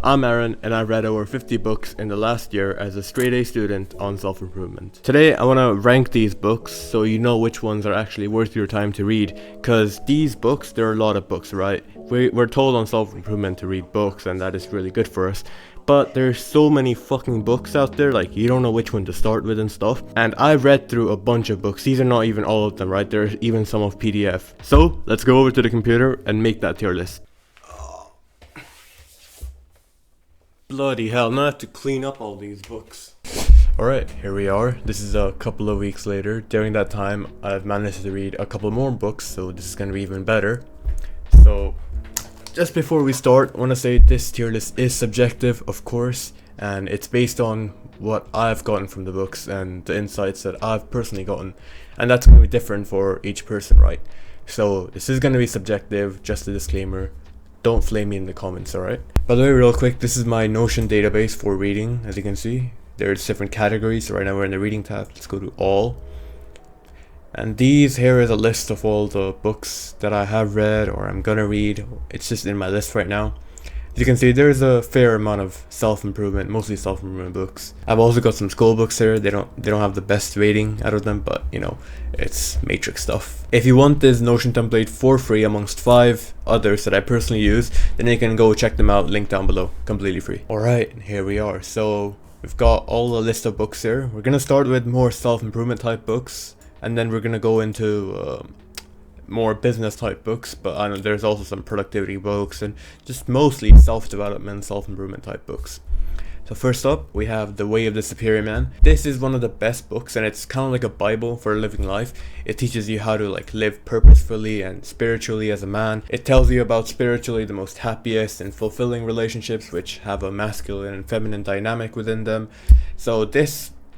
I'm Aaron, and I've read over 50 books in the last year as a straight A student on self-improvement. Today I want to rank these books so you know which ones are actually worth your time to read, because these books, there are a lot of books, right? We're told on self-improvement to read books, and that is really good for us. But there's so many fucking books out there, like you don't know which one to start with and stuff. And I've read through a bunch of books. These are not even all of them, right? There's even some of PDF. So let's go over to the computer and make that tier list. Bloody hell, now I have to clean up all these books. Alright, here we are. This is a couple of weeks later. During that time, I've managed to read a couple more books, so this is going to be even better. So, just before we start, I want to say this tier list is subjective, of course, and it's based on what I've gotten from the books and the insights that I've personally gotten, and that's going to be different for each person, right? So, this is going to be subjective, just a disclaimer. Don't flame me in the comments, alright? By the way, real quick, this is my Notion database for reading, as you can see. There's different categories, so right now we're in the reading tab. Let's go to all. And here is a list of all the books that I have read or I'm gonna read. It's just in my list right now. As you can see, there's a fair amount of self-improvement, mostly self-improvement books. I've also got some school books here. They don't have the best rating out of them, but you know, it's matrix stuff. If you want this Notion template for free amongst 5 others that I personally use, then you can go check them out, link down below, completely free. Alright, here we are. So we've got all the list of books here. We're gonna start with more self-improvement type books, and then we're gonna go into more business type books, but I know there's also some productivity books and just mostly self-development, self-improvement type books. So first up, we have The Way of the Superior Man. This is one of the best books, and it's kind of like a Bible for living life. It teaches you how to like live purposefully and spiritually as a man. It tells you about spiritually the most happiest and fulfilling relationships, which have a masculine and feminine dynamic within them. So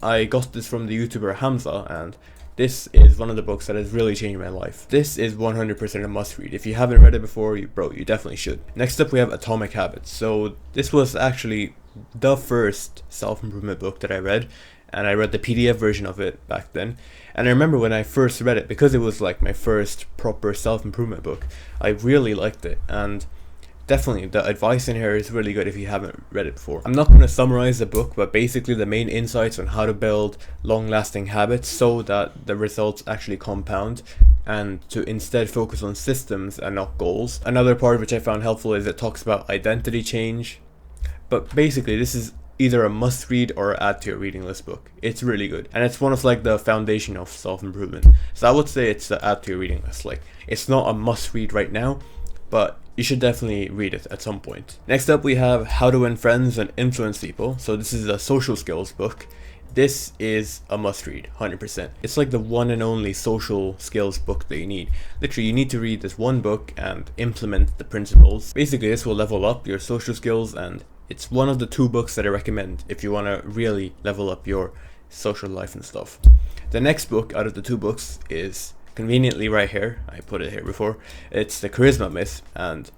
I got this from the YouTuber Hamza, and this is one of the books that has really changed my life. This is 100% a must read. If you haven't read it before, you definitely should. Next up, we have Atomic Habits. So this was actually the first self-improvement book that I read, and I read the PDF version of it back then. And I remember when I first read it, because it was like my first proper self-improvement book, I really liked it, and definitely the advice in here is really good if you haven't read it before. I'm not going to summarize the book, but basically the main insights on how to build long-lasting habits so that the results actually compound, and to instead focus on systems and not goals. Another part which I found helpful is it talks about identity change. But basically this is either a must read or add to your reading list book. It's really good, and it's one of like the foundation of self-improvement. So I would say it's the add to your reading list. Like, it's not a must read right now, but you should definitely read it at some point. Next up, we have How to Win Friends and Influence People. So this is a social skills book. This is a must read, 100%. It's like the one and only social skills book that you need. Literally, you need to read this one book and implement the principles. Basically, this will level up your social skills, and it's one of the 2 books that I recommend if you want to really level up your social life and stuff. The next book out of the 2 books is conveniently right here. I put it here before. It's The Charisma Myth, and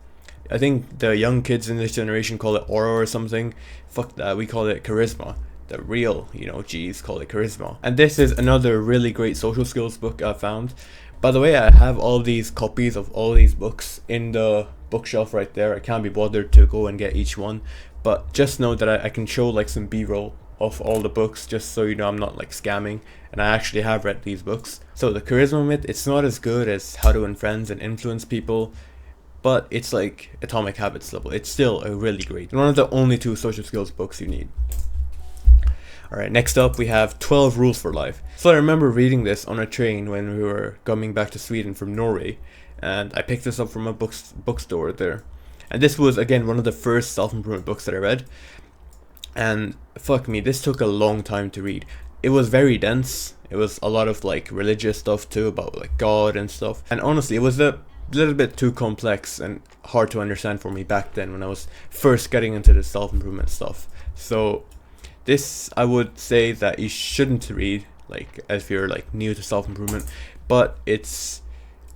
I think the young kids in this generation call it aura or something. Fuck that, we call it charisma. The real, G's call it charisma. And this is another really great social skills book I found. By the way, I have all these copies of all these books in the bookshelf right there. I can't be bothered to go and get each one, but just know that I can show like some b-roll of all the books, just so you know I'm not like scamming, and I actually have read these books. So The Charisma Myth, it's not as good as How to Win Friends and Influence People, but it's like Atomic Habits level. It's still a really great, one of the only 2 social skills books you need. Alright, next up we have 12 Rules for Life. So I remember reading this on a train when we were coming back to Sweden from Norway, and I picked this up from a bookstore there. And this was again one of the first self-improvement books that I read. And fuck me, this took a long time to read. It was very dense. It was a lot of like religious stuff too, about like God and stuff. And honestly, it was a little bit too complex and hard to understand for me back then when I was first getting into the self-improvement stuff. So this, I would say that you shouldn't read, like, if you're like new to self-improvement, but it's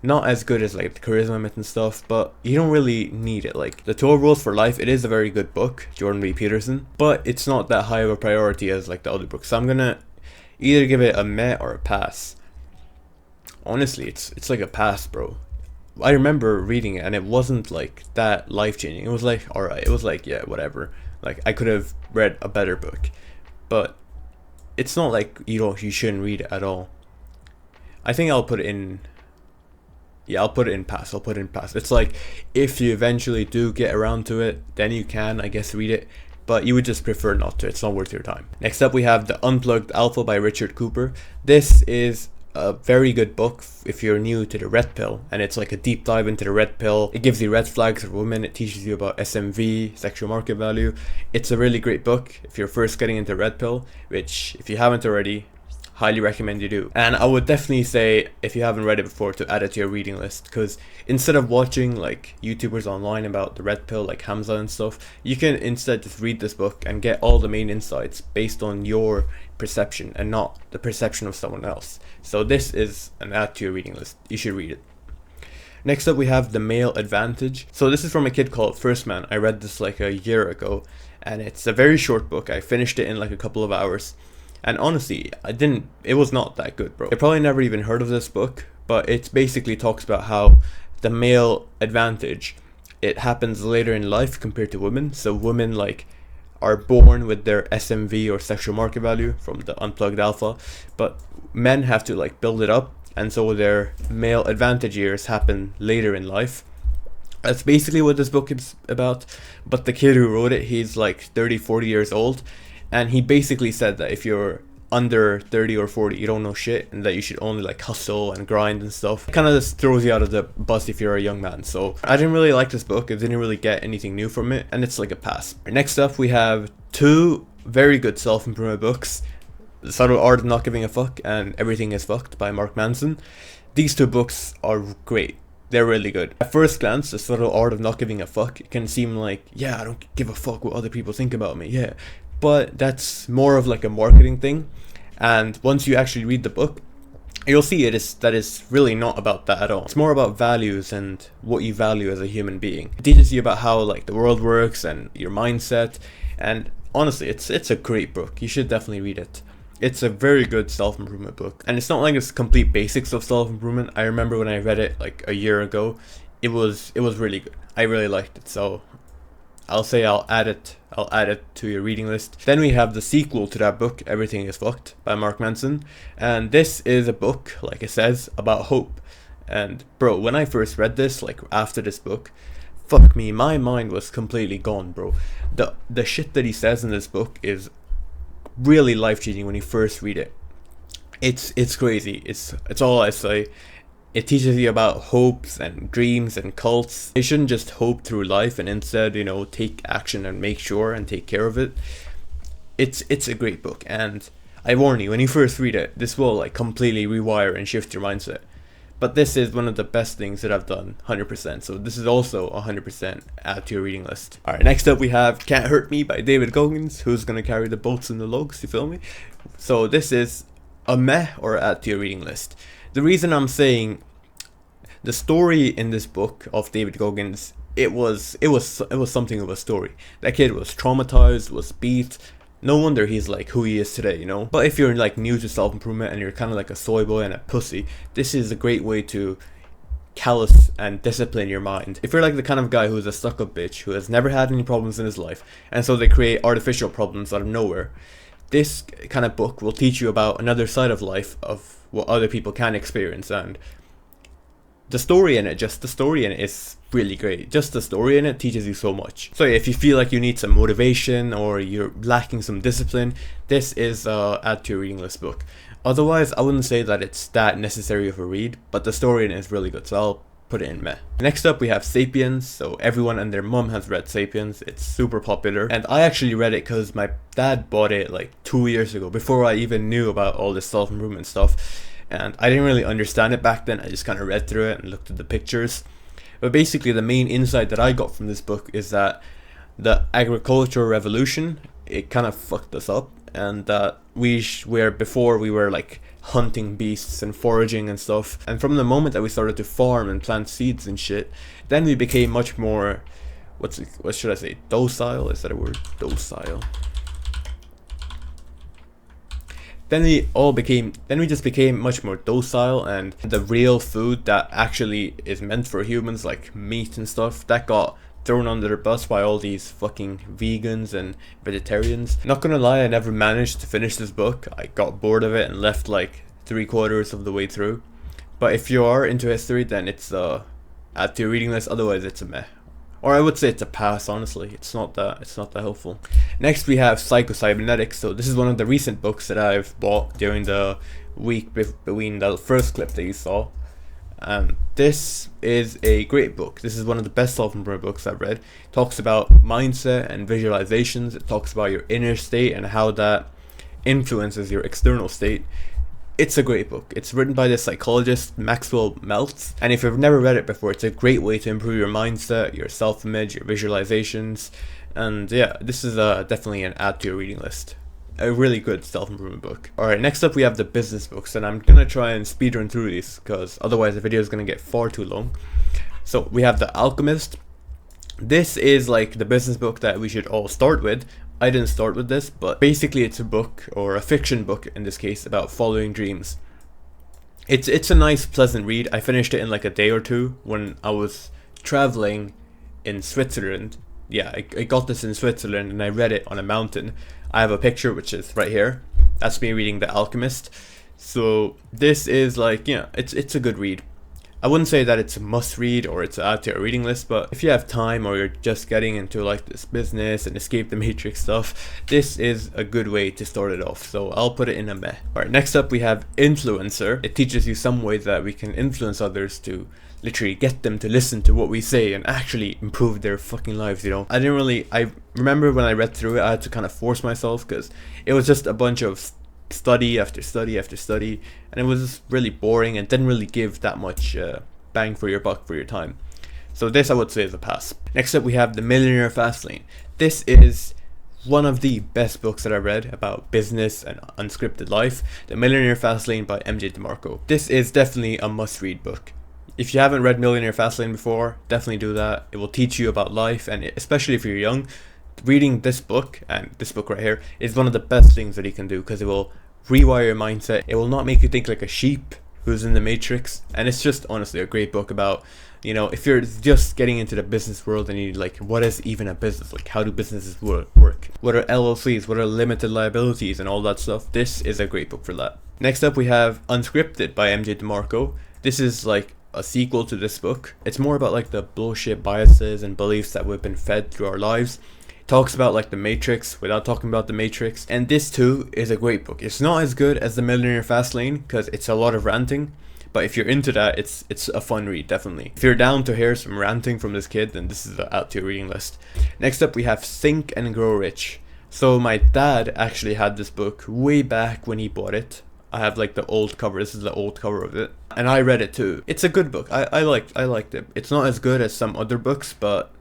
not as good as like The Charisma Myth and stuff, but you don't really need it. Like, The 12 Rules for Life, it is a very good book, Jordan B. Peterson, but it's not that high of a priority as like the other books. So I'm gonna either give it a meh or a pass. Honestly, it's like a pass, bro. I remember reading it and it wasn't like that life-changing. It was like, alright, it was like, yeah, whatever. Like, I could have read a better book. But it's not like you shouldn't read it at all. I think I'll put it in, yeah, I'll put it in pass. I'll put it in pass. It's like, if you eventually do get around to it, then you can, I guess, read it. But you would just prefer not to. It's not worth your time. Next up, we have The Unplugged Alpha by Richard Cooper. This is a very good book if you're new to the red pill, and it's like a deep dive into the red pill. It gives you red flags for women. It teaches you about SMV, sexual market value. It's a really great book if you're first getting into red pill, which if you haven't already, highly recommend you do. And I would definitely say, if you haven't read it before, to add it to your reading list, because instead of watching like YouTubers online about the red pill like Hamza and stuff, you can instead just read this book and get all the main insights based on your perception and not the perception of someone else. So this is an add to your reading list. You should read it. Next up, we have The Male Advantage. So this is from a kid called First Man. I read this like a year ago, and it's a very short book. I finished it in like a couple of hours. And honestly, it was not that good, bro. I probably never even heard of this book, but it basically talks about how the male advantage, it happens later in life compared to women. So women like are born with their SMV or sexual market value from the Unplugged Alpha, but men have to like build it up, and so their male advantage years happen later in life. That's basically what this book is about. But the kid who wrote it, he's like 30-40 years old, and he basically said that if you're under 30 or 40, you don't know shit, and that you should only like hustle and grind and stuff. It kind of just throws you out of the bus if you're a young man. So I didn't really like this book. I didn't really get anything new from it, and it's like a pass. Next up, we have two very good self-improvement books, The Subtle Art of Not Giving a Fuck and Everything is Fucked by Mark Manson. These two books are great. They're really good. At first glance, The Subtle Art of Not Giving a Fuck, it can seem like, yeah, I don't give a fuck what other people think about me, yeah. But that's more of like a marketing thing. And once you actually read the book, you'll see that is really not about that at all. It's more about values and what you value as a human being. It teaches you about how like the world works and your mindset. And honestly, it's a great book. You should definitely read it. It's a very good self-improvement book. And it's not like it's complete basics of self-improvement. I remember when I read it like a year ago, it was really good. I really liked it. So I'll say I'll add it to your reading list. Then we have the sequel to that book, Everything is Fucked by Mark Manson. And this is a book, like it says, about hope. And bro, when I first read this, like after this book, fuck me, my mind was completely gone, bro. The shit that he says in this book is really life-changing when you first read it. It's crazy. It's all I say. It teaches you about hopes and dreams and cults. You shouldn't just hope through life and instead, take action and make sure and take care of it. It's a great book, and I warn you, when you first read it, this will like completely rewire and shift your mindset. But this is one of the best things that I've done, 100%. So this is also 100% add to your reading list. Alright, next up we have Can't Hurt Me by David Goggins. Who's gonna carry the boats and the logs, you feel me? So this is a meh or add to your reading list. The reason I'm saying the story in this book of David Goggins, it was something of a story. That kid was traumatized, was beat. No wonder he's like who he is today, But if you're like new to self-improvement and you're kind of like a soy boy and a pussy, this is a great way to callous and discipline your mind. If you're like the kind of guy who's a stuck-up bitch who has never had any problems in his life, and so they create artificial problems out of nowhere, this kind of book will teach you about another side of life, of what other people can experience. And the story in it is really great. Just the story in it teaches you so much. So yeah, if you feel like you need some motivation or you're lacking some discipline, this is add to your reading list book. Otherwise, I wouldn't say that it's that necessary of a read, but the story in it is really good, so I'll put it in meh. Next up we have Sapiens. So everyone and their mum has read Sapiens. It's super popular, and I actually read it because my dad bought it like 2 years ago, before I even knew about all this self-improvement stuff. And I didn't really understand it back then. I just kind of read through it and looked at the pictures. But basically the main insight that I got from this book is that the agricultural revolution, it kind of fucked us up, and that where before we were like hunting beasts and foraging and stuff, and from the moment that we started to farm and plant seeds and shit, then we became much more, what should I say, docile? Is that a word? Docile. Then we just became much more docile, and the real food that actually is meant for humans, like meat and stuff, that got thrown under the bus by all these fucking vegans and vegetarians. Not gonna lie, I never managed to finish this book. I got bored of it and left like 3/4 of the way through. But if you are into history, then it's add to your reading list. Otherwise, it's a meh. Or I would say it's a pass, honestly. It's not that helpful. Next we have Psycho-Cybernetics. So this is one of the recent books that I've bought during the week between the first clip that you saw. This is a great book. This is one of the best self-improvement books I've read. It talks about mindset and visualizations. It talks about your inner state and how that influences your external state. It's a great book. It's written by the psychologist Maxwell Maltz, and if you've never read it before, it's a great way to improve your mindset, your self-image, your visualizations, and yeah, this is definitely an add to your reading list. A really good self-improvement book. Alright, next up we have the business books, and I'm gonna try and speedrun through these, because otherwise the video is gonna get far too long. So we have The Alchemist. This is like the business book that we should all start with. I didn't start with this, but basically it's a book, or a fiction book in this case, about following dreams. It's a nice, pleasant read. I finished it in like a day or two when I was traveling in Switzerland. Yeah, I got this in Switzerland and I read it on a mountain. I have a picture which is right here. That's me reading The Alchemist. So this is like, yeah, it's a good read. I wouldn't say that it's a must read or it's add to your reading list, but if you have time or you're just getting into like this business and escape the matrix stuff, this is a good way to start it off. So I'll put it in a meh. Alright, next up we have Influencer. It teaches you some ways that we can influence others to literally get them to listen to what we say and actually improve their fucking lives, you know. I remember when I read through it, I had to kind of force myself because it was just a bunch of study after study after study, and it was just really boring and didn't really give that much bang for your buck for your time. So this I would say is a pass. Next up we have The Millionaire Fastlane. This is one of the best books that I read about business and unscripted life. The Millionaire Fastlane by MJ DeMarco. This is definitely a must read book. If you haven't read Millionaire Fastlane before, definitely do that. It will teach you about life, and especially if you're young, reading this book, and this book right here, is one of the best things that you can do, because it will rewire your mindset. It will not make you think like a sheep who's in the matrix, and it's just honestly a great book about, you know, if you're just getting into the business world and you like, what is even a business? Like, how do businesses work? What are LLCs? What are limited liabilities and all that stuff? This is a great book for that. Next up we have Unscripted by MJ DeMarco. This is like a sequel to this book. It's more about like the bullshit biases and beliefs that we've been fed through our lives. Talks about like the Matrix without talking about the Matrix, and this too is a great book. It's not as good as The Millionaire Fastlane because it's a lot of ranting, but if you're into that, it's a fun read, definitely. If you're down to hear some ranting from this kid, then this is add to your reading list. Next up we have Think and Grow Rich. So my dad actually had this book way back when he bought it. I have like the old cover. This is the old cover of it, and I read it too. It's a good book. I liked it. It's not as good as some other books, but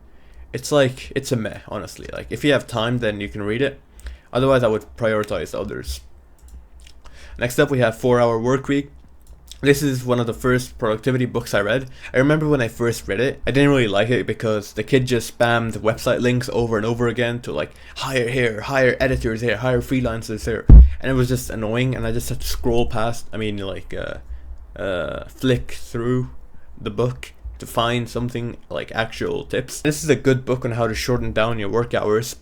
it's a meh, honestly. Like, if you have time, then you can read it. Otherwise, I would prioritize others. Next up, we have 4-Hour Workweek. This is one of the first productivity books I read. I remember when I first read it, I didn't really like it because the kid just spammed website links over and over again to like, hire here, hire editors here, hire freelancers here. And it was just annoying, and I just had to scroll past, flick through the book to find something like actual tips. This is a good book on how to shorten down your work hours,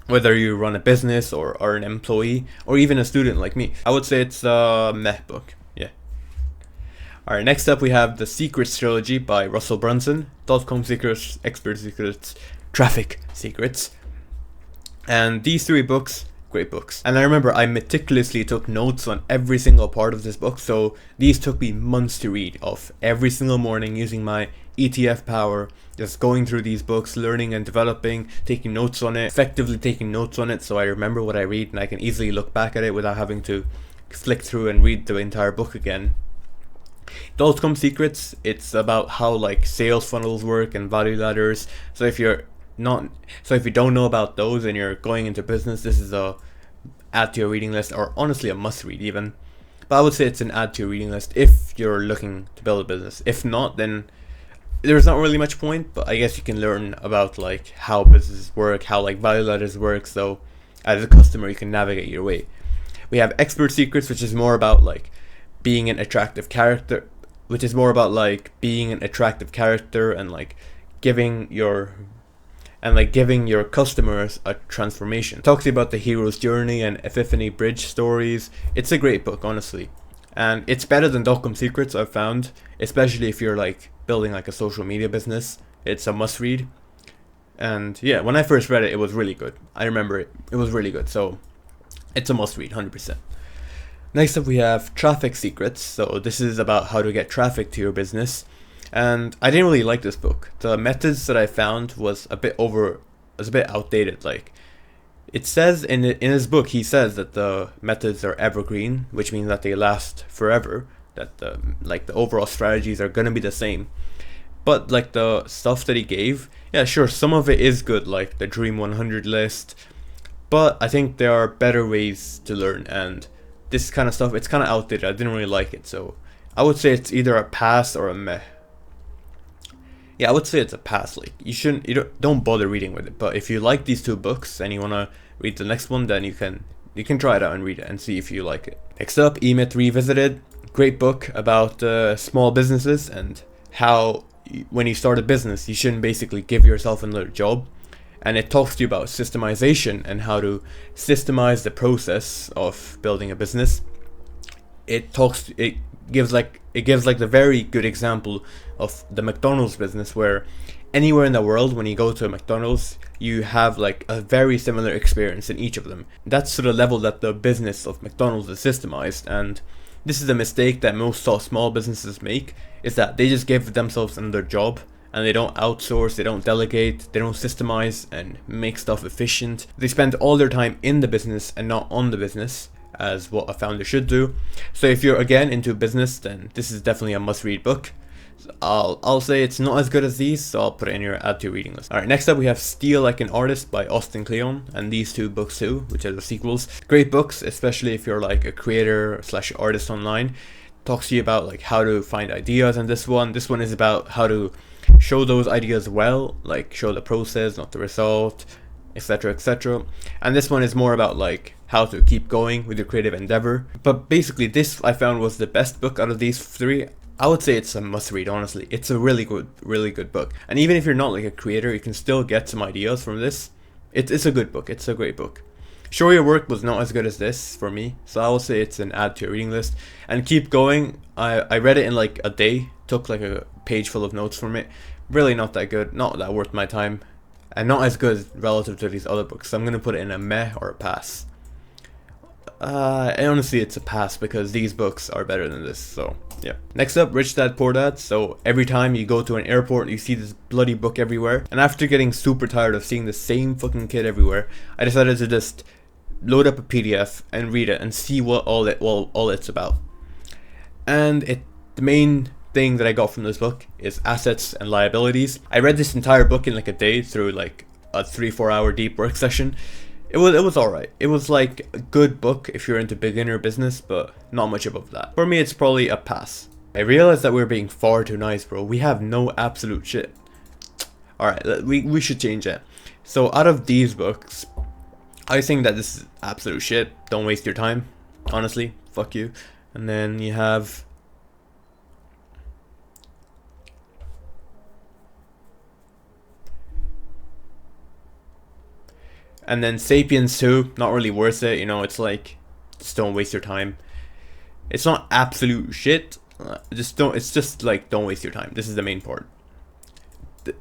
whether you run a business or are an employee or even a student like me. I would say it's a meh book. Yeah. Alright, next up we have the Secrets trilogy by Russell Brunson. Dotcom Secrets, Expert Secrets, Traffic Secrets. And these three books, great books. And I remember I meticulously took notes on every single part of this book, so these took me months to read of every single morning using my ETF power, just going through these books, learning and developing, taking notes on it, effectively taking notes on it so I remember what I read and I can easily look back at it without having to flick through and read the entire book again. Dotcom Secrets, it's about how like sales funnels work and value ladders. So if you don't know about those and you're going into business, this is a add to your reading list, or honestly a must read even. But I would say it's an add to your reading list if you're looking to build a business. If not, then there's not really much point, but I guess you can learn about like how businesses work, how like value ladders work, so as a customer you can navigate your way. We have Expert Secrets, which is more about like being an attractive character, and like giving your customers a transformation. It talks about the hero's journey and epiphany bridge stories. It's a great book, honestly. And it's better than Dotcom Secrets, I've found, especially if you're like building like a social media business. It's a must read. And yeah, when I first read it, it was really good. I remember it was really good. So it's a must read, 100%. Next up we have Traffic Secrets. So this is about how to get traffic to your business. And I didn't really like this book. The methods that I found was a bit outdated. Like, it says in his book, he says that the methods are evergreen, which means that they last forever. That the overall strategies are gonna be the same. But like the stuff that he gave, yeah, sure, some of it is good, like the Dream 100 list. But I think there are better ways to learn, and this kind of stuff, it's kind of outdated. I didn't really like it, so I would say it's either a pass or a meh. Yeah, I would say it's a pass. Like, don't bother reading with it. But if you like these two books and you wanna read the next one, then you can try it out and read it and see if you like it. Next up, E-Myth Revisited. Great book about small businesses and how when you start a business, you shouldn't basically give yourself another job. And it talks to you about systemization and how to systemize the process of building a business. It gives the very good example of the McDonald's business, where anywhere in the world when you go to a McDonald's, you have like a very similar experience in each of them. That's to the level that the business of McDonald's is systemized, and this is a mistake that most small businesses make, is that they just give themselves another job and they don't outsource, they don't delegate, they don't systemize and make stuff efficient. They spend all their time in the business and not on the business, as what a founder should do. So if you're again into business, then this is definitely a must-read book. I'll say it's not as good as these, so I'll put it in your add to your reading list. Alright, next up we have Steal Like an Artist by Austin Kleon, and these two books too, which are the sequels. Great books, especially if you're like a creator / artist online. Talks to you about like how to find ideas, and this one is about how to show those ideas well, like show the process, not the result, etc, etc. And this one is more about like how to keep going with your creative endeavor. But basically this I found was the best book out of these three. I would say it's a must read, honestly. It's a really good book. And even if you're not like a creator, you can still get some ideas from this. It's a good book. It's a great book. Show Your Work was not as good as this for me, so I will say it's an add to your reading list. And Keep Going, I read it in like a day, took like a page full of notes from it. Really not that good, not that worth my time, and not as good relative to these other books. So I'm gonna put it in a meh or a pass. And honestly, it's a pass because these books are better than this, so yeah. Next up, Rich Dad Poor Dad. So every time you go to an airport, you see this bloody book everywhere. And after getting super tired of seeing the same fucking kid everywhere, I decided to just load up a PDF and read it and see what all it's about. And the main thing that I got from this book is assets and liabilities. I read this entire book in like a day through like a 3-4 hour deep work session. It was alright. It was like a good book if you're into beginner business, but not much above that. For me, it's probably a pass. I realized that we're being far too nice, bro. We have no absolute shit. Alright, we should change that. So out of these books, I think that this is absolute shit. Don't waste your time. Honestly, fuck you. And then you have... And then Sapiens 2, not really worth it, you know, it's like, just don't waste your time. It's not absolute shit, it's just like, don't waste your time. This is the main part.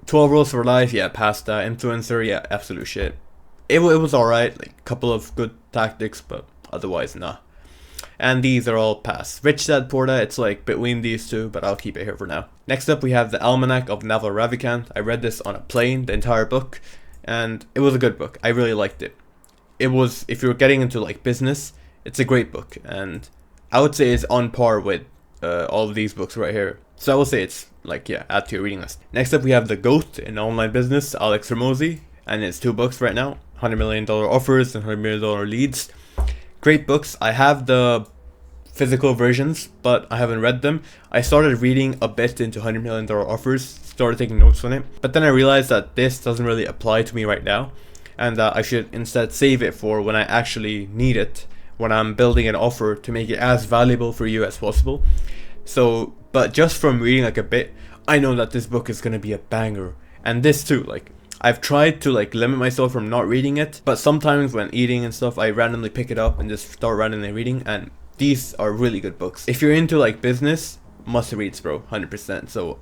12 Rules for Life, yeah, past that. Influencer, yeah, absolute shit. It was alright, like, a couple of good tactics, but otherwise, nah. And these are all pass. Rich Dad Poor Dad, it's like between these two, but I'll keep it here for now. Next up, we have the Almanack of Naval Ravikant. I read this on a plane, the entire book. And it was a good book. I really liked it. It was, if you're getting into like business, it's a great book. And I would say it's on par with all of these books right here. So I will say it's like, yeah, add to your reading list. Next up, we have The GOAT in Online Business, Alex Ramosi. And it's 2 books right now. $100 million offers and $100 million leads. Great books. I have the physical versions, but I haven't read them. I started reading a bit into $100 million offers, started taking notes on it, but then I realized that this doesn't really apply to me right now, and I should instead save it for when I actually need it, when I'm building an offer to make it as valuable for you as possible. So, but just from reading like a bit, I know that this book is gonna be a banger. And this too, like, I've tried to like limit myself from not reading it, but sometimes when eating and stuff, I randomly pick it up and just start randomly reading, and these are really good books. If you're into like business, must reads, bro, 100%. So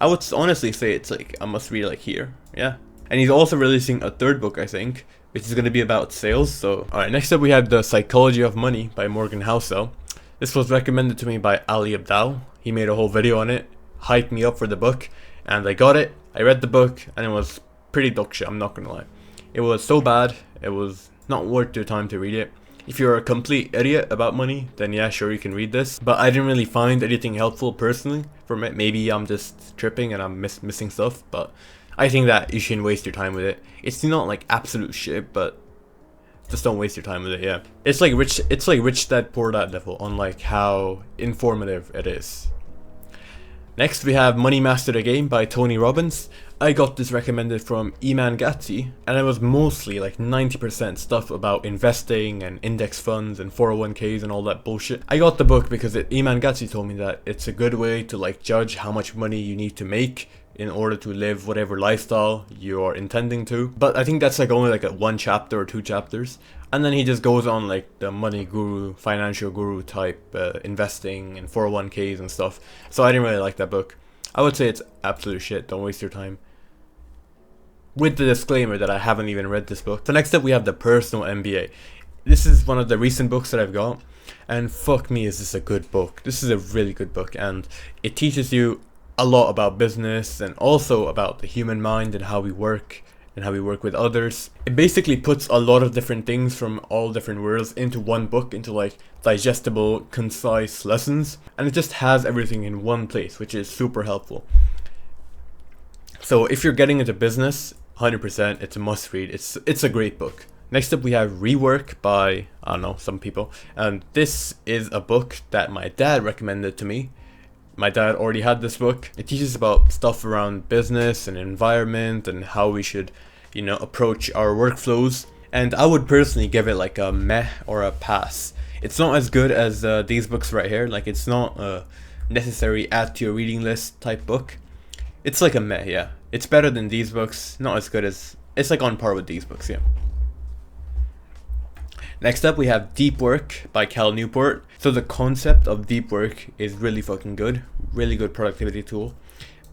I would honestly say it's like a must read like here, yeah. And he's also releasing a third book, I think, which is going to be about sales. So, alright, next up we have The Psychology of Money by Morgan Housel. This was recommended to me by Ali Abdal. He made a whole video on it, hyped me up for the book, and I got it. I read the book, and it was pretty dog shit, I'm not gonna lie. It was so bad, it was not worth your time to read it. If you're a complete idiot about money, then yeah, sure, you can read this. But I didn't really find anything helpful personally from it. Maybe I'm just tripping and I'm missing stuff, but I think that you shouldn't waste your time with it. It's not like absolute shit, but just don't waste your time with it, yeah. It's like Rich Dad Poor Dad level on like how informative it is. Next we have Money Master the Game by Tony Robbins. I got this recommended from Iman Gatti, and it was mostly like 90% stuff about investing and index funds and 401ks and all that bullshit. I got the book because Iman Gatti told me that it's a good way to like judge how much money you need to make in order to live whatever lifestyle you're intending to. But I think that's like only like a 1 chapter or 2 chapters. And then he just goes on like the money guru, financial guru type investing and 401ks and stuff. So I didn't really like that book. I would say it's absolute shit, don't waste your time. With the disclaimer that I haven't even read this book. So next up we have the Personal MBA. This is one of the recent books that I've got. And fuck me, is this a good book. This is a really good book, and it teaches you a lot about business and also about the human mind and how we work with others. It basically puts a lot of different things from all different worlds into one book, into like digestible, concise lessons, and it just has everything in one place, which is super helpful. So if you're getting into business, 100% it's a must read. It's a great book. Next up we have Rework by, I don't know, some people, and this is a book that my dad recommended to me. My dad already had this book. It teaches about stuff around business and environment and how we should, approach our workflows. And I would personally give it like a meh or a pass. It's not as good as these books right here. Like, it's not a necessary add to your reading list type book. It's like a meh, yeah. It's better than these books. Not as good as, it's like on par with these books, yeah. Next up we have Deep Work by Cal Newport. So the concept of deep work is really fucking good. Really good productivity tool.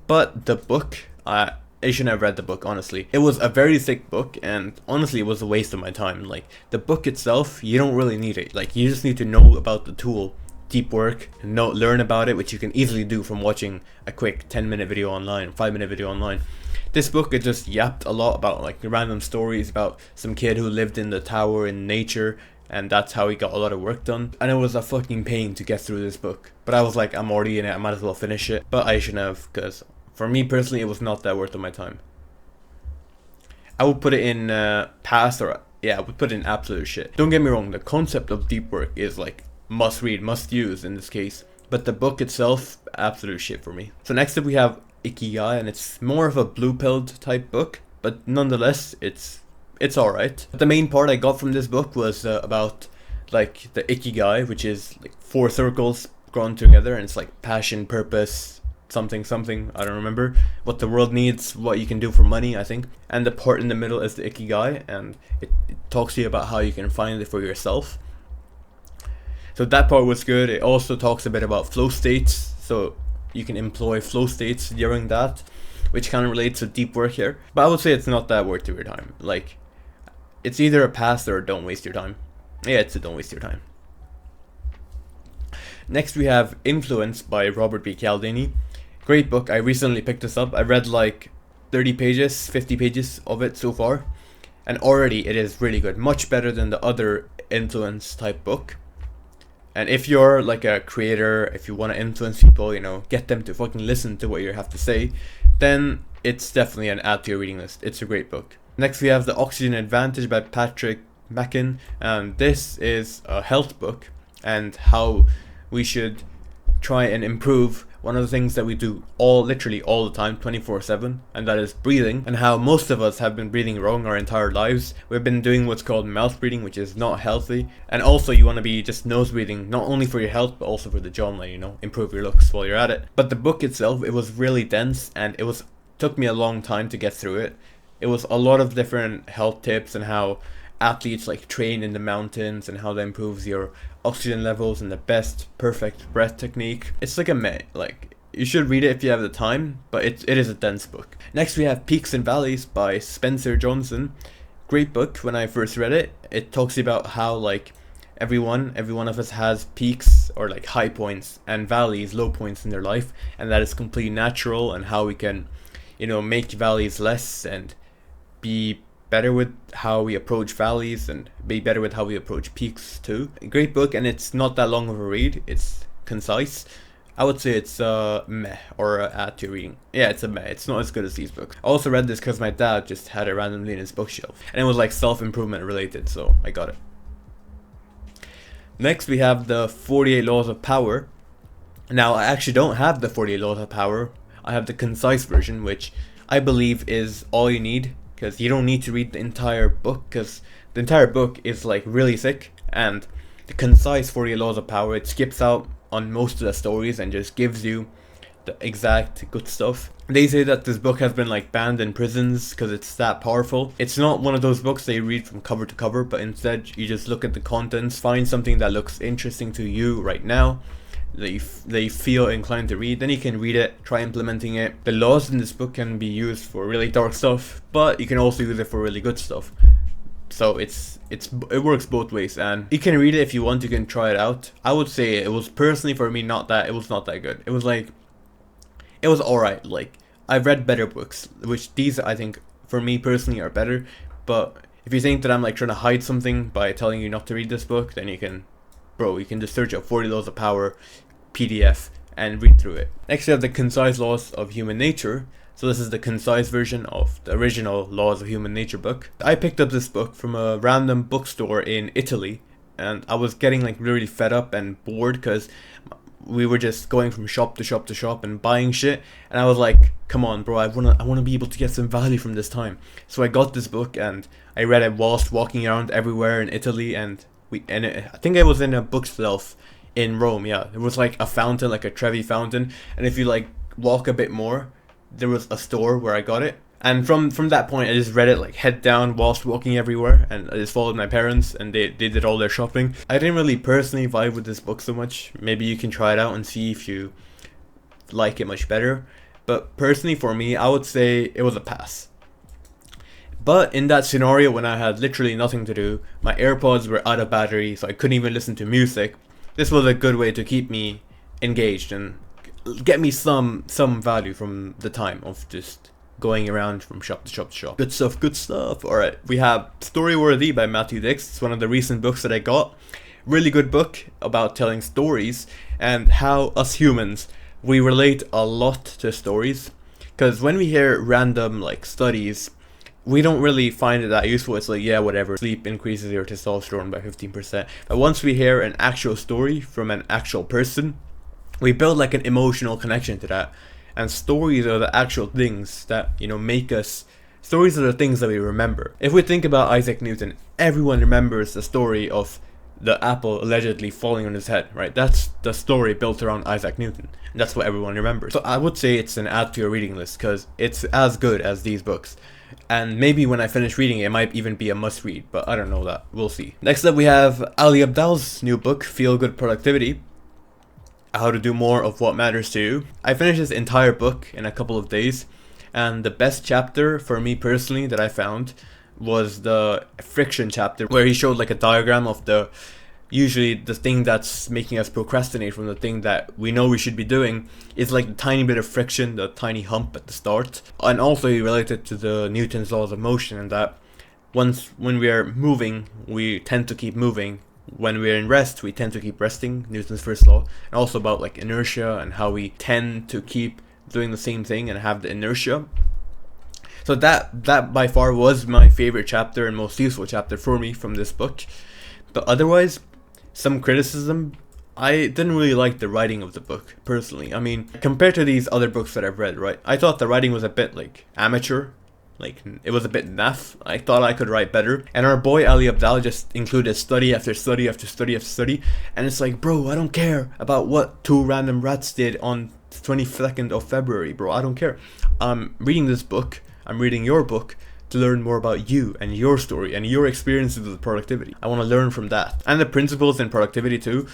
But the book, I shouldn't have read the book, honestly. It was a very thick book, and honestly it was a waste of my time. Like, the book itself, you don't really need it. Like, you just need to know about the tool, Deep Work, and learn about it, which you can easily do from watching a quick 10-minute video online, 5-minute video online. This book, it just yapped a lot about like random stories about some kid who lived in the tower in nature, and that's how he got a lot of work done. And it was a fucking pain to get through this book. But I was like, I'm already in it, I might as well finish it. But I shouldn't have, because for me personally, it was not that worth of my time. I would put it in pass, or yeah, I would put it in absolute shit. Don't get me wrong, the concept of deep work is like must read, must use in this case. But the book itself, absolute shit for me. So next up we have Ikigai, and it's more of a blue-pilled type book, but nonetheless it's alright. The main part I got from this book was about like the Ikigai, which is like 4 circles drawn together, and it's like passion, purpose, something, I don't remember, what the world needs, what you can do for money, I think. And the part in the middle is the Ikigai, and it talks to you about how you can find it for yourself. So that part was good. It also talks a bit about flow states, so you can employ flow states during that, which kind of relates to deep work here. But I would say it's not that worth your time. Like, it's either a pass or don't waste your time. Yeah, it's a don't waste your time. Next we have Influence by Robert B. Cialdini. Great book. I recently picked this up. I read like 30 pages, 50 pages of it so far, and already it is really good. Much better than the other influence type book. And if you're like a creator, if you want to influence people, get them to fucking listen to what you have to say, then it's definitely an add to your reading list. It's a great book. Next we have The Oxygen Advantage by Patrick Mackin, and this is a health book and how we should try and improve one of the things that we do literally all the time, 24/7, and that is breathing, and how most of us have been breathing wrong our entire lives. We've been doing what's called mouth breathing, which is not healthy, and also you want to be just nose breathing, not only for your health, but also for the jawline, you know, improve your looks while you're at it. But the book itself, it was really dense, and took me a long time to get through it. It was a lot of different health tips and how athletes like train in the mountains and how that improves your oxygen levels and the best perfect breath technique. It's like you should read it if you have the time, but it is a dense book. Next we have Peaks and Valleys by Spencer Johnson. Great book. When I first read it, it talks about how like every one of us has peaks or like high points and valleys, low points in their life, and that is completely natural, and how we can, you know, make valleys less and be better with how we approach valleys and be better with how we approach peaks too. A great book, and it's not that long of a read. It's concise. I would say it's meh, or add to your reading. Yeah, it's a meh. It's not as good as these books. I also read this because my dad just had it randomly in his bookshelf, and it was like self-improvement related, so I got it. Next we have the 48 Laws of Power. Now I actually don't have the 48 Laws of Power. I have the concise version, which I believe is all you need, because you don't need to read the entire book, because the entire book is like really thick, and the concise 48 Laws of Power, it skips out on most of the stories and just gives you the exact good stuff. They say that this book has been like banned in prisons because it's that powerful. It's not one of those books that you read from cover to cover, but instead you just look at the contents, find something that looks interesting to you right now, that you feel inclined to read, then you can read it, try implementing it. The laws in this book can be used for really dark stuff, but you can also use it for really good stuff. So it works both ways, and you can read it if you want. You can try it out. I would say it was personally for me it was not that good. It was alright. Like, I've read better books, which these I think for me personally are better. But if you think that I'm like trying to hide something by telling you not to read this book, then you can just search up 40 Laws of Power PDF and read through it. Next we have the Concise Laws of Human Nature. So this is the concise version of the original Laws of Human Nature book. I picked up this book from a random bookstore in Italy, and I was getting like really fed up and bored because we were just going from shop to shop to shop and buying shit, and I was like, come on bro, I wanna be able to get some value from this time. So I got this book and I read it whilst walking around everywhere in Italy, and I think it was in a bookshelf in Rome. Yeah, it was like a fountain, like a Trevi fountain, and if you like walk a bit more, there was a store where I got it. And from that point I just read it like head down whilst walking everywhere, and I just followed my parents and they did all their shopping. I didn't really personally vibe with this book so much. Maybe you can try it out and see if you like it much better, but personally for me I would say it was a pass. But in that scenario when I had literally nothing to do, my AirPods were out of battery, so I couldn't even listen to music, this was a good way to keep me engaged and get me some value from the time of just going around from shop to shop to shop. Good stuff. Alright, we have Storyworthy by Matthew Dix. It's one of the recent books that I got. Really good book about telling stories and how us humans, we relate a lot to stories. Because when we hear random like studies, we don't really find it that useful. It's like, yeah, whatever, sleep increases your testosterone by 15%. But once we hear an actual story from an actual person, we build like an emotional connection to that. And stories are the actual things that, you know, make us. Stories are the things that we remember. If we think about Isaac Newton, everyone remembers the story of the apple allegedly falling on his head, right? That's the story built around Isaac Newton. And that's what everyone remembers. So I would say it's an add to your reading list because it's as good as these books. And maybe when I finish reading it, it might even be a must read, but I don't know that. We'll see. Next up we have Ali Abdaal's new book, Feel Good Productivity. How to do more of what matters to you. I finished this entire book in a couple of days, and the best chapter for me personally that I found was the friction chapter, where he showed like a diagram of usually the thing that's making us procrastinate from the thing that we know we should be doing is like the tiny bit of friction, the tiny hump at the start. And also he related to the Newton's laws of motion, and that when we are moving, we tend to keep moving. When we're in rest, we tend to keep resting, Newton's first law. And also about like inertia and how we tend to keep doing the same thing and have the inertia. So that by far was my favorite chapter and most useful chapter for me from this book. But otherwise, some criticism I didn't really like the writing of the book, personally. I mean, compared to these other books that I've read, right? I thought the writing was a bit, like, amateur. Like, it was a bit naff. I thought I could write better. And our boy Ali Abdaal just included study after study after study after study. And it's like, bro, I don't care about what two random rats did on the 22nd of February, bro. I don't care. I'm reading this book. I'm reading your book to learn more about you and your story and your experiences with productivity. I want to learn from that. And the principles in productivity too.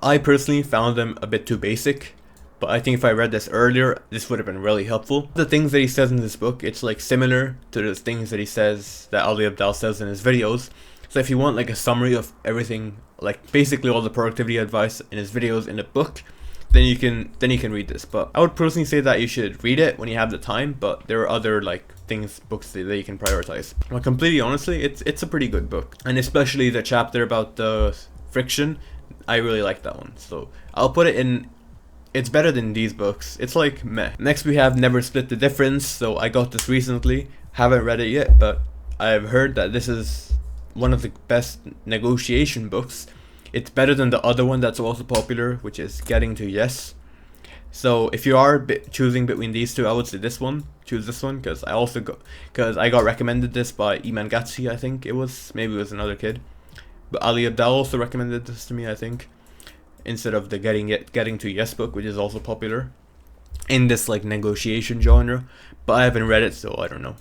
I personally found them a bit too basic, but I think if I read this earlier, this would have been really helpful. The things that he says in this book, it's like similar to the things that he says, that Ali Abdaal says in his videos. So if you want like a summary of everything, like basically all the productivity advice in his videos in the book, then you can read this. But I would personally say that you should read it when you have the time, but there are other like books that you can prioritize. Well, completely honestly, it's a pretty good book, and especially the chapter about the friction, I really like that one. So I'll put it in. It's better than these books. It's like meh. Next we have Never Split the Difference. So I got this recently. Haven't read it yet, but I've heard that this is one of the best negotiation books. It's better than the other one that's also popular, which is Getting to Yes. So if you are choosing between these two, I would say this one. Choose this one, because I got recommended this by Iman Gatsi, I think it was. Maybe it was another kid. But Ali Abdaal also recommended this to me, I think, instead of the Getting to Yes book, which is also popular in this like negotiation genre. But I haven't read it, so I don't know.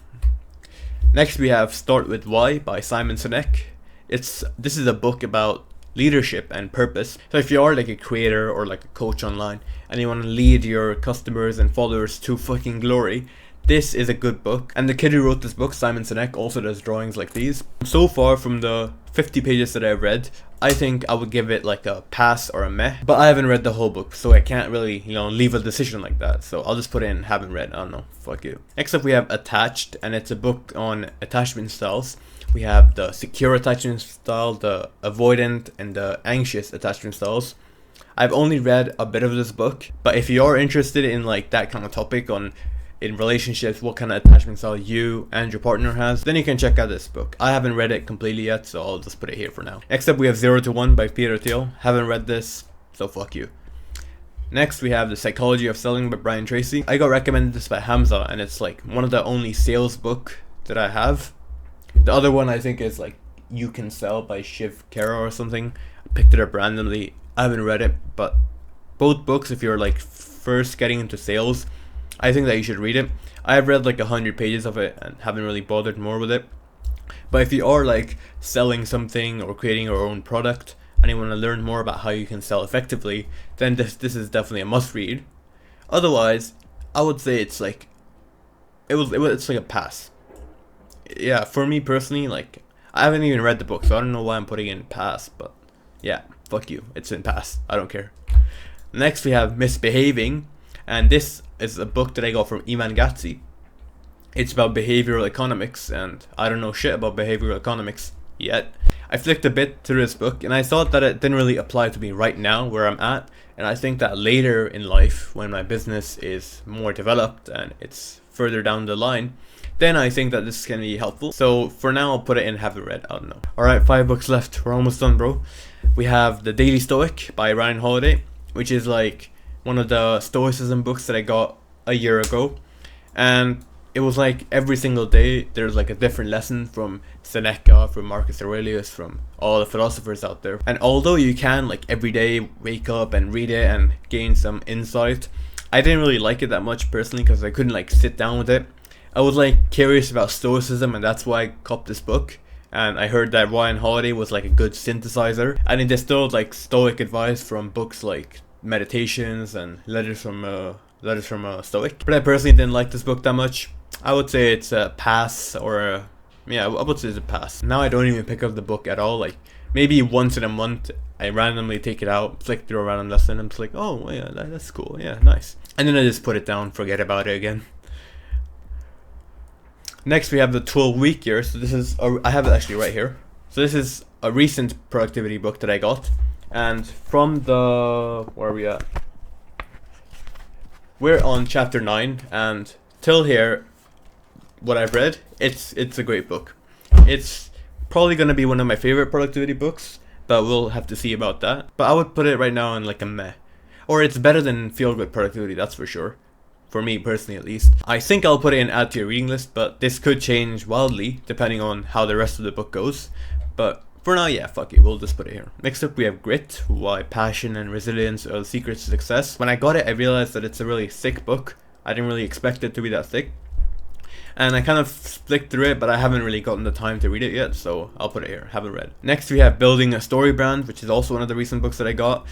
Next we have Start With Why by Simon Sinek. This is a book about leadership and purpose. So if you are like a creator or like a coach online and you want to lead your customers and followers to fucking glory, this is a good book. And the kid who wrote this book, Simon Sinek, also does drawings like these. So far from the 50 pages that I've read, I think I would give it like a pass or a meh. But I haven't read the whole book, so I can't really, leave a decision like that. So I'll just put in haven't read. I don't know. Fuck you. Next up we have Attached, and it's a book on attachment styles. We have the secure attachment style, the avoidant, and the anxious attachment styles. I've only read a bit of this book, but if you are interested in like that kind of topic in relationships, what kind of attachment style you and your partner has, then you can check out this book. I haven't read it completely yet, so I'll just put it here for now. Next up we have 0 to 1 by Peter Thiel. Haven't read this, so fuck you. Next we have The Psychology of Selling by Brian Tracy. I got recommended this by Hamza, and it's like one of the only sales book that I have. The other one I think is like You Can Sell by Shiv Kara or something. I picked it up randomly. I haven't read it, but both books, if you're like first getting into sales, I think that you should read it. I have read like 100 pages of it and haven't really bothered more with it. But if you are like selling something or creating your own product and you want to learn more about how you can sell effectively, then this is definitely a must read. Otherwise, I would say it's like it's like a pass. Yeah, for me personally, like I haven't even read the book, so I don't know why I'm putting in pass, but yeah, fuck you, it's in pass, I don't care. Next we have Misbehaving, and this is a book that I got from Iman Gatsi. It's about behavioral economics, and I don't know shit about behavioral economics yet. I flicked a bit through this book, and I thought that it didn't really apply to me right now where I'm at, and I think that later in life, when my business is more developed and it's further down the line, then I think that this can be helpful. So for now, I'll put it in haven't read. I don't know. Alright, 5 books left. We're almost done, bro. We have The Daily Stoic by Ryan Holiday, which is like one of the Stoicism books that I got a year ago. And it was like every single day there's like a different lesson from Seneca, from Marcus Aurelius, from all the philosophers out there. And although you can like every day wake up and read it and gain some insight, I didn't really like it that much personally because I couldn't like sit down with it. I was like curious about Stoicism, and that's why I copped this book. And I heard that Ryan Holiday was like a good synthesizer, and he distilled like Stoic advice from books like Meditations and Letters from a Stoic. But I personally didn't like this book that much. I would say it's a pass, or I would say it's a pass. Now I don't even pick up the book at all. Like maybe once in a month I randomly take it out, flick through a random lesson, and I'm just like, oh yeah, that's cool, yeah, nice. And then I just put it down, forget about it again. Next we have The 12-Week Year. So this is I have it actually right here. So this is a recent productivity book that I got, and from the where are we at? We're on chapter 9, and till here, what I've read, it's a great book. It's probably gonna be one of my favorite productivity books, but we'll have to see about that. But I would put it right now in like a meh. Or it's better than Feel Good Productivity, that's for sure. For me personally at least. I think I'll put it in add to your reading list, but this could change wildly depending on how the rest of the book goes. But for now, yeah, fuck it, we'll just put it here. Next up we have Grit, Why Passion and Resilience Are the Secrets to Success. When I got it, I realized that it's a really thick book. I didn't really expect it to be that thick. And I kind of flicked through it, but I haven't really gotten the time to read it yet, so I'll put it here, haven't read. Next we have Building a StoryBrand, which is also one of the recent books that I got.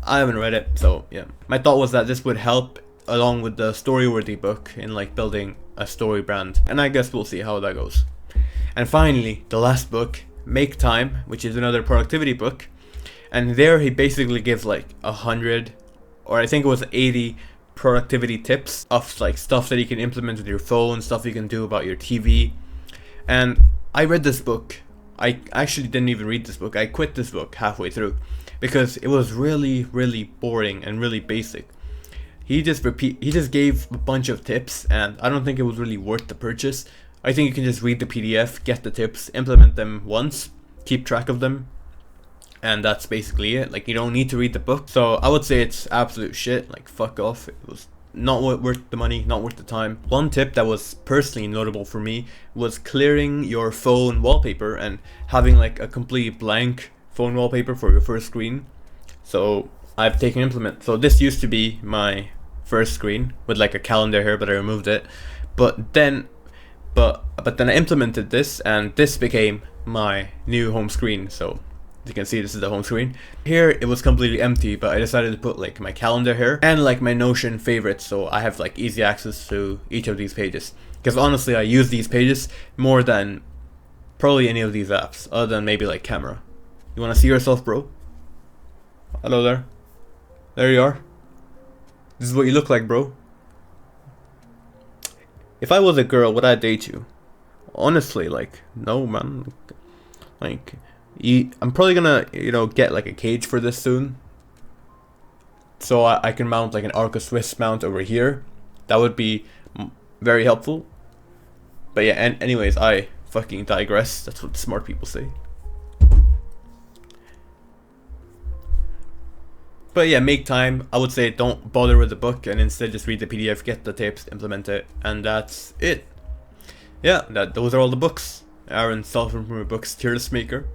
I haven't read it, so yeah. My thought was that this would help along with the Storyworthy book in like building a story brand, and I guess we'll see how that goes. And finally, the last book, Make Time, which is another productivity book, and there he basically gives like 100, or I think it was 80 productivity tips of like stuff that you can implement with your phone, stuff you can do about your TV. And I read this book. I actually didn't even read this book. I quit this book halfway through because it was really boring and really basic. He just gave a bunch of tips, and I don't think it was really worth the purchase. I think you can just read the PDF, get the tips, implement them once, keep track of them, and that's basically it. Like, you don't need to read the book. So I would say it's absolute shit. Like, fuck off. It was not worth the money, not worth the time. One tip that was personally notable for me was clearing your phone wallpaper and having like a completely blank phone wallpaper for your first screen. So I've taken implement. So this used to be my first screen with like a calendar here, but I removed it. But then I implemented this, and this became my new home screen. So you can see this is the home screen. Here it was completely empty, but I decided to put like my calendar here and like my Notion favorites, so I have like easy access to each of these pages. Because honestly, I use these pages more than probably any of these apps, other than maybe like camera. You wanna see yourself, bro? Hello there. There you are. This is what you look like, bro. If I was a girl, would I date you? Honestly, like, no, man. Like, I'm probably gonna, get like a cage for this soon. So I can mount like an Arca Swiss mount over here. That would be very helpful. But yeah, anyways, I fucking digress. That's what smart people say. But yeah, Make Time. I would say don't bother with the book and instead just read the PDF, get the tips, implement it, and that's it. Yeah, those are all the books. Aaron's self-improvement books tier list maker.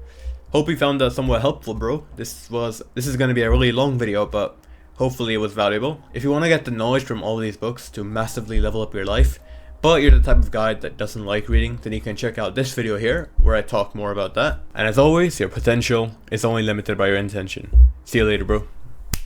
Hope you found that somewhat helpful, bro. This is gonna be a really long video, but hopefully it was valuable. If you want to get the knowledge from all of these books to massively level up your life, but you're the type of guy that doesn't like reading, then you can check out this video here, where I talk more about that. And as always, your potential is only limited by your intention. See you later, bro.